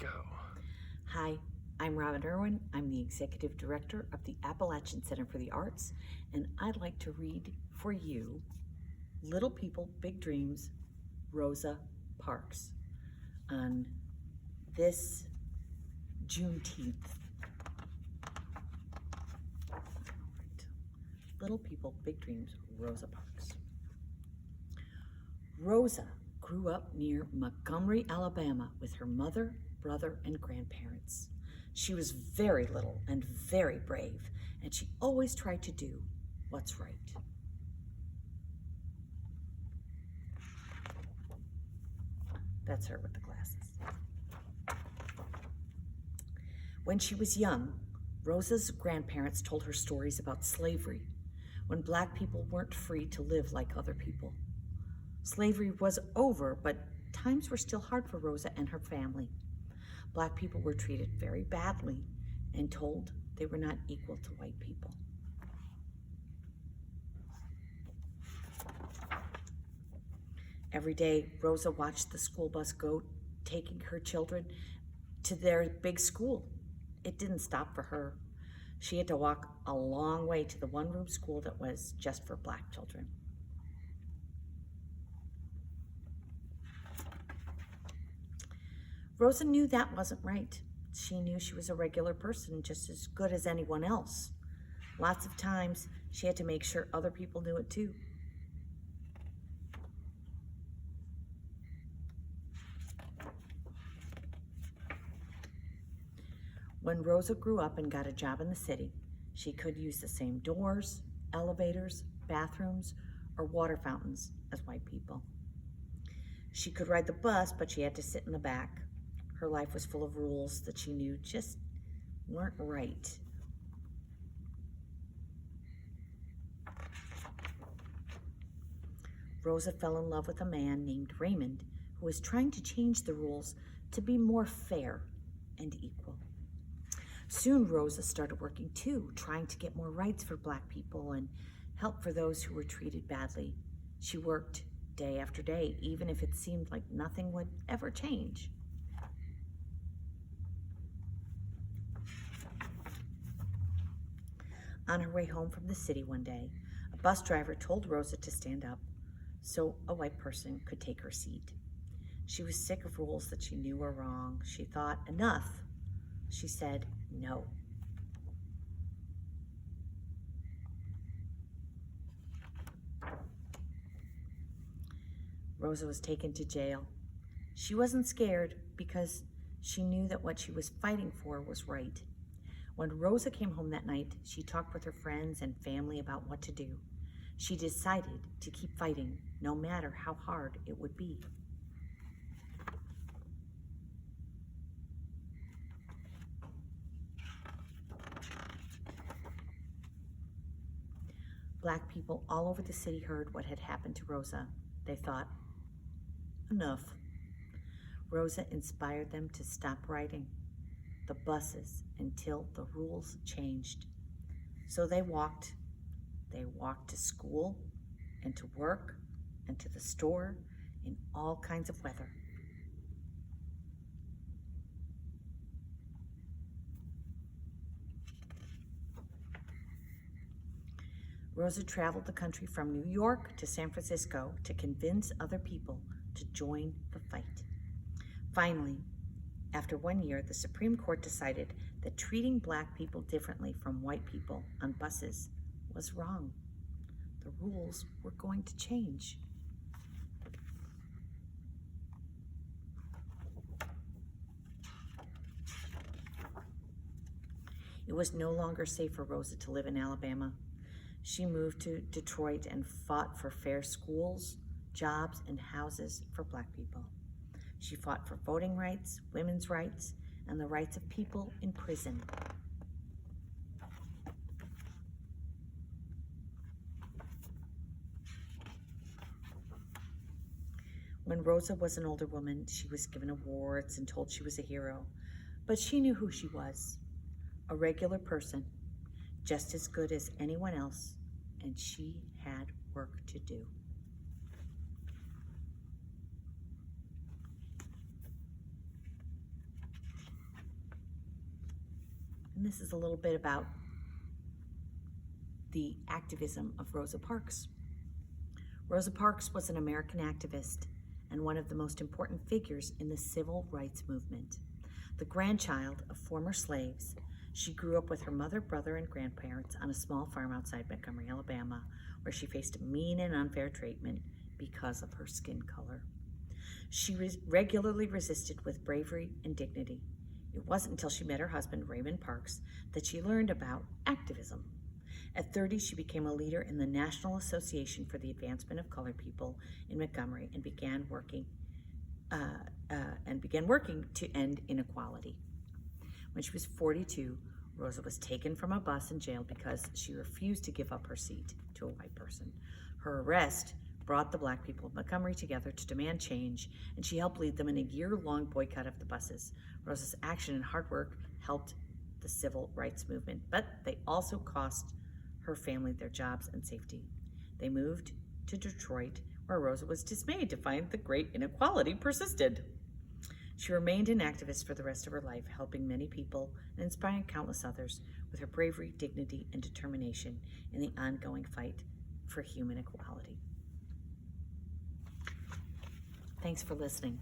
Go. Hi, I'm Robin Irwin. I'm the Executive Director of the Appalachian Center for the Arts, and I'd like to read for you Little People, Big Dreams, Rosa Parks on this Juneteenth. All right. Little People, Big Dreams, Rosa Parks. Rosa grew up near Montgomery, Alabama with her mother, brother, and grandparents. She was very little and very brave, and she always tried to do what's right. That's her with the glasses. When she was young, Rosa's grandparents told her stories about slavery, when Black people weren't free to live like other people. Slavery was over, but times were still hard for Rosa and her family. Black people were treated very badly and told they were not equal to white people. Every day, Rosa watched the school bus go, taking her children to their big school. It didn't stop for her. She had to walk a long way to the one-room school that was just for Black children. Rosa knew that wasn't right. She knew she was a regular person, just as good as anyone else. Lots of times, she had to make sure other people knew it too. When Rosa grew up and got a job in the city, she could use the same doors, elevators, bathrooms, or water fountains as white people. She could ride the bus, but she had to sit in the back. Her life was full of rules that she knew just weren't right. Rosa fell in love with a man named Raymond who was trying to change the rules to be more fair and equal. Soon Rosa started working too, trying to get more rights for Black people and help for those who were treated badly. She worked day after day, even if it seemed like nothing would ever change. On her way home from the city one day, a bus driver told Rosa to stand up so a white person could take her seat. She was sick of rules that she knew were wrong. She thought, enough. She said no. Rosa was taken to jail. She wasn't scared because she knew that what she was fighting for was right. When Rosa came home that night, she talked with her friends and family about what to do. She decided to keep fighting, no matter how hard it would be. Black people all over the city heard what had happened to Rosa. They thought, enough. Rosa inspired them to stop riding the buses until the rules changed. So they walked. They walked to school and to work and to the store in all kinds of weather. Rosa traveled the country from New York to San Francisco to convince other people to join the fight. Finally, after 1 year, the Supreme Court decided that treating Black people differently from white people on buses was wrong. The rules were going to change. It was no longer safe for Rosa to live in Alabama. She moved to Detroit and fought for fair schools, jobs, and houses for Black people. She fought for voting rights, women's rights, and the rights of people in prison. When Rosa was an older woman, she was given awards and told she was a hero, but she knew who she was, a regular person, just as good as anyone else, and she had work to do. And this is a little bit about the activism of Rosa Parks. Rosa Parks was an American activist and one of the most important figures in the civil rights movement. The grandchild of former slaves, she grew up with her mother, brother, and grandparents on a small farm outside Montgomery, Alabama, where she faced mean and unfair treatment because of her skin color. She regularly resisted with bravery and dignity. It wasn't until she met her husband, Raymond Parks, that she learned about activism. At 30, she became a leader in the National Association for the Advancement of Colored People in Montgomery and began working to end inequality. When she was 42, Rosa was taken from a bus and jailed because she refused to give up her seat to a white person. Her arrest brought the Black people of Montgomery together to demand change, and she helped lead them in a year-long boycott of the buses. Rosa's action and hard work helped the civil rights movement, but they also cost her family their jobs and safety. They moved to Detroit, where Rosa was dismayed to find the great inequality persisted. She remained an activist for the rest of her life, helping many people and inspiring countless others with her bravery, dignity, and determination in the ongoing fight for human equality. Thanks for listening.